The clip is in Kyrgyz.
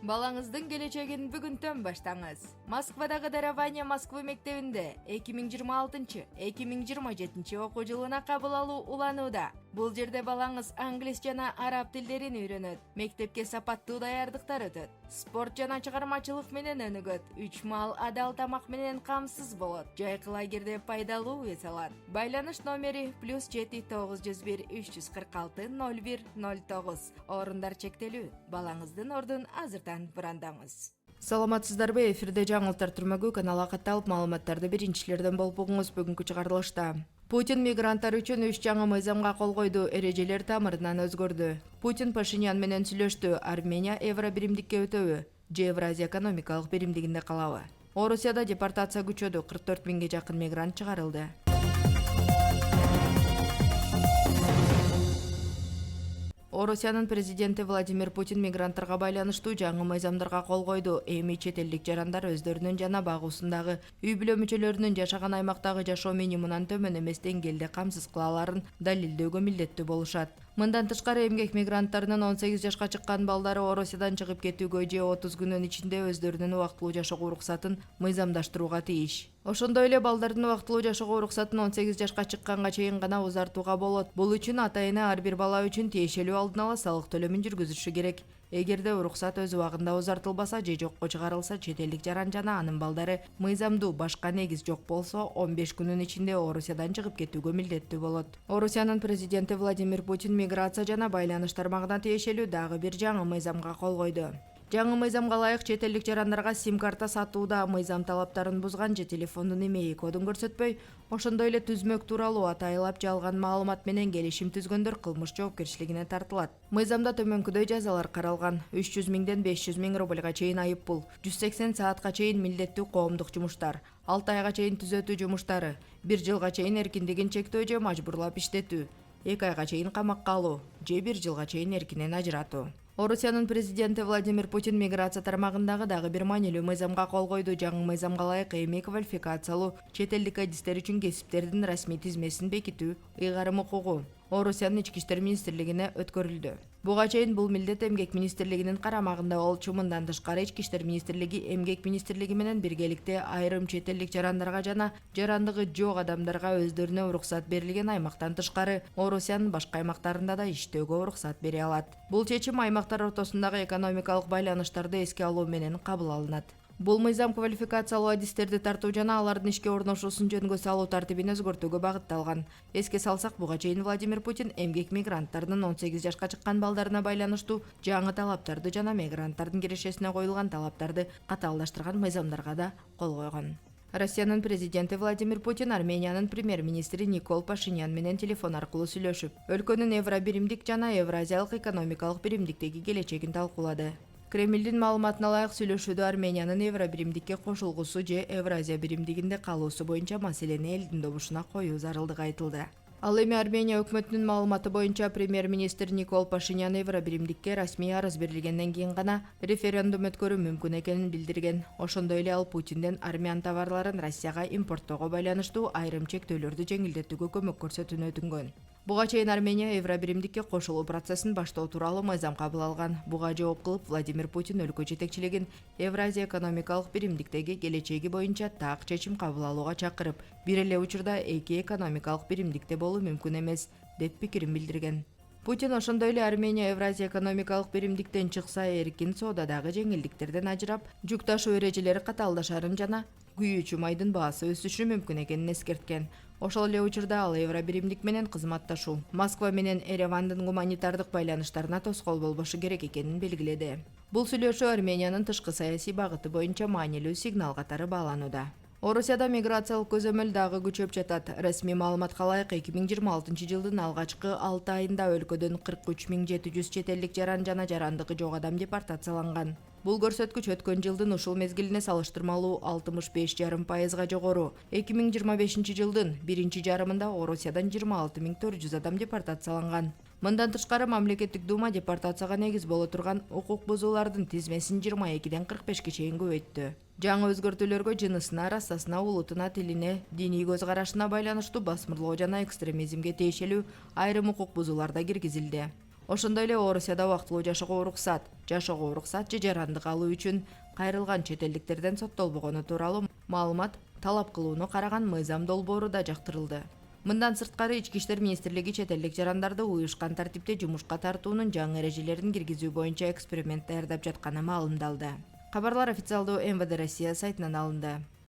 Балаңыздын келечегин бүгүнтөн баштаңыз. Москвадагы Дарование Москвы мектебинде 2026-2027 окуу жылына кабыл алуу уланууда. Бул жерде балаңыз англис жана араб тилдерин үйрөнөт. Мектепке сапаттуу даярдыктар өтөт. Спорт жана чыгармачылык менен өнүгөт. 3 маал адал тамак менен камсыз болот. Жайкы лагерде пайдалуу эс алат. Байланыш номери +7 901 346 01 09. Орундар чектелүү. Балаңыздын ордун азырдан бұрандаңыз. Саламатсыздарбы, эфирде жаңылыктар түрмөгү каналга катталып маалыматтарды биринчилерден болуп угуңуз. Бүгүнкү чыгарылышта Путин мигранттар үчүн 3 жаңы мыйзамга кол койду. Эрежелер тамырынан өзгөрдү. Путин Пашинян менен сүйлөштү. Армения евро биримдикке өтөбү же Евразия экономикалык биримдигинде калабы? Орусияда депортация күчөдү. 44 000ге жакын мигрант чыгарылды. Орусиянын президенти Владимир Путин мигранттарга байланыштуу жаңы мыйзамдарга кол койду. Эми чет элдик жарандар өздөрүнүн жана багуусундагы үй бүлө мүчөлөрүнүн жашаган аймактагы жашоо минимумунан төмөн эмес деңгээлде камсыз кыла аларын далилдөөгө милдеттүү болушат. Мындан тышкары эмгек мигранттарынын 18 жашка чыккан балдары Орусиядан чыгып кетүүгө же 30 күнүн ичинде өздөрүнүн убактылуу жашоого уруксатын мыйзамдаштырууга тийиш. Ошондой эле балдардын убактылуу жашоого уруксатын 18 жашка чыкканга чейин гана узартууга болот. Бул үчүн ата-эне ар бир бала үчүн тиешелүү алдын ала салык төлөмүн жүргүзүшү керек. Эгерде уруксат өз убагында узартылбаса же жокко чыгарылса, чет элдик жаран жана анын балдары мыйзамдуу башка негиз жок болсо 15 күнүн ичинде Орусиядан чыгып кетүүгө милдеттүү болот. Орусиянын президенти Владимир Путин миграция жана байланыш тармагына тиешелүү дагы бир жаңы мыйзамга кол койду. Жаңы мыйзамга ылайык чет элдик жарандарга сим-карта сатууда мыйзам талаптарын бузган же телефондун имейл кодун көрсөтпөй, ошондой эле түзмөк тууралуу атайлап жалган маалымат менен келишим түзгөндөр кылмыш жоопкерчилигине тартылат. Мыйзамда төмөнкүдөй жазалар каралган: 300 000ден 500 000 рубльга чейин айыппул, 180 саатка чейин милдеттүү коомдук жумуштар, 6 айга чейин түзөтүү жумуштары, 1 жылга чейин эркиндигин чектөө же мажбурлап иштетүү, 2 айга чейин камакка алуу же 1 жылга чейин эркинен ажыратуу. Орусиянын президенти Владимир Путин миграция тармагындагы дагы бир маанилүү мыйзамга кол койду. Жаңы мыйзамга ылайык эми квалификациялуу чет элдик адистер үчүн кесиптердин расмий тизмесин бекитүү ыйгарым укугу Орусиянын ички иштер министрлигине өткөрүлдү. Буга чейин бул милдет эмгек министрлигинин карамагында болчу. Мындан тышкары ички иштер министрлиги эмгек министрлиги менен биргеликте айрым чет элдик жарандарга жана жарандыгы жок адамдарга өздөрүнө уруксат берилген аймактан тышкары Орусиянын башка аймактарында да иштөөгө уруксат бере алат. Бул чечим аймактар ортосундагы экономикалык байланыштарды эске алуу менен кабыл алынат. Бул мыйзам квалификациялуу адистерди тартуу жана алардын ишке орношуусун жөнгө салуу тартибин өзгөртүүгө багытталган. Эске салсак, буга чейин Владимир Путин эмгек мигранттарынын 18 жашка чыккан балдарына байланыштуу жаңы талаптарды жана мигранттардын кирешесине коюлган талаптарды катаалдаштырган мыйзамдарга да кол койгон. Россиянын президенти Владимир Путин Армениянын премьер-министри Никол Пашинян менен телефон аркылуу сүйлөшүп, өлкөнүн евро биримдик жана Евразиялык экономикалык биримдиктеги келечегин талкуулады. Кремлдин маалыматына ылайык сүйлөшүүдө Армениянын евро биримдикке кошулгусу же Евразия биримдигинде калуусу боюнча маселени элдин добушуна коюу зарылдыгы айтылды. Ал эми Армения өкмөтүнүн маалыматы боюнча премьер-министр Никол Пашинян евро биримдикке расмий арыз берилгенден кийин гана референдум өткөрүү мүмкүн экенин билдирген. Ошондой эле ал Путинден армян товарларын Россияга импорттоого байланыштуу айрым чектөөлөрдү жеңилдетүүгө көмөк көрсөтүүнү өтүнгөн. Буга чейин Армения евро биримдикке кошулуу процессин баштоо тууралуу мыйзам кабыл алган. Буга жооп кылып Владимир Путин өлкө жетекчилигин Евразия экономикалык биримдиктеги келечеги боюнча так чечим кабыл алууга чакырып, бир эле учурда эки экономикалык биримдикте болуу мүмкүн эмес деп пикирин билдирген. Путин ошондой эле Армения Евразия экономикалык биримдиктен чыкса эркин соодадагы жеңилдиктерден ажырап, жүк ташуу эрежелери катаалдашарын жана күйүүчү майдын баасы өсүшү мүмкүн экенин эскерткен. Ошол эле учурда ал евро биримдик менен кызматташуу Москва менен Еревандын гуманитардык байланыштарына тоскоол болбошу керек экенин белгиледи. Бул сүйлөшүү Армениянын тышкы саясий багыты боюнча маанилүү сигнал катары бааланууда. Орусияда миграциялык көзөмөл дагы күчөп жатат. Расмий маалыматка ылайык 2026 жылдын алгачкы 6 айында өлкөдөн 43 700 чет элдик жаран жана жарандыгы жок адам депортацияланган. Бул көрсөткүч өткөн жылдын ушул мезгилине салыштырмалуу 65,5%га жогору. 2025 жылдын биринчи жарымында Орусиядан 26 400 адам депортацияланган. Мындан тышкары мамлекеттик дума депортацияга негиз боло турган укук бузуулардын тизмесин 22ден 45ке чейин көбөйттү. Жаңы өзгөртүүлөргө жынысына, расасына, улутуна, тилине, диний көз карашына байланыштуу басмырлоо жана экстремизмге тиешелүү айрым укук бузуулар да киргизилди. Ошондой эле Орусияда убактылуу жашоого уруксат же жарандык алуу үчүн кайрылган чет элдиктерден соттолбогону тууралуу маалымат талап кылууну караган мыйзам долбоору да жактырылды. Мындан сырткары Ички иштер министрлиги чет элдик жарандарды уюшкан тартипте жумушка тартуунун жаңы эрежелерин киргизүү боюнча эксперимент даярдап жатканы маалымдалды. Кабарлар официалдуу МВД Россия сайтынан алынды.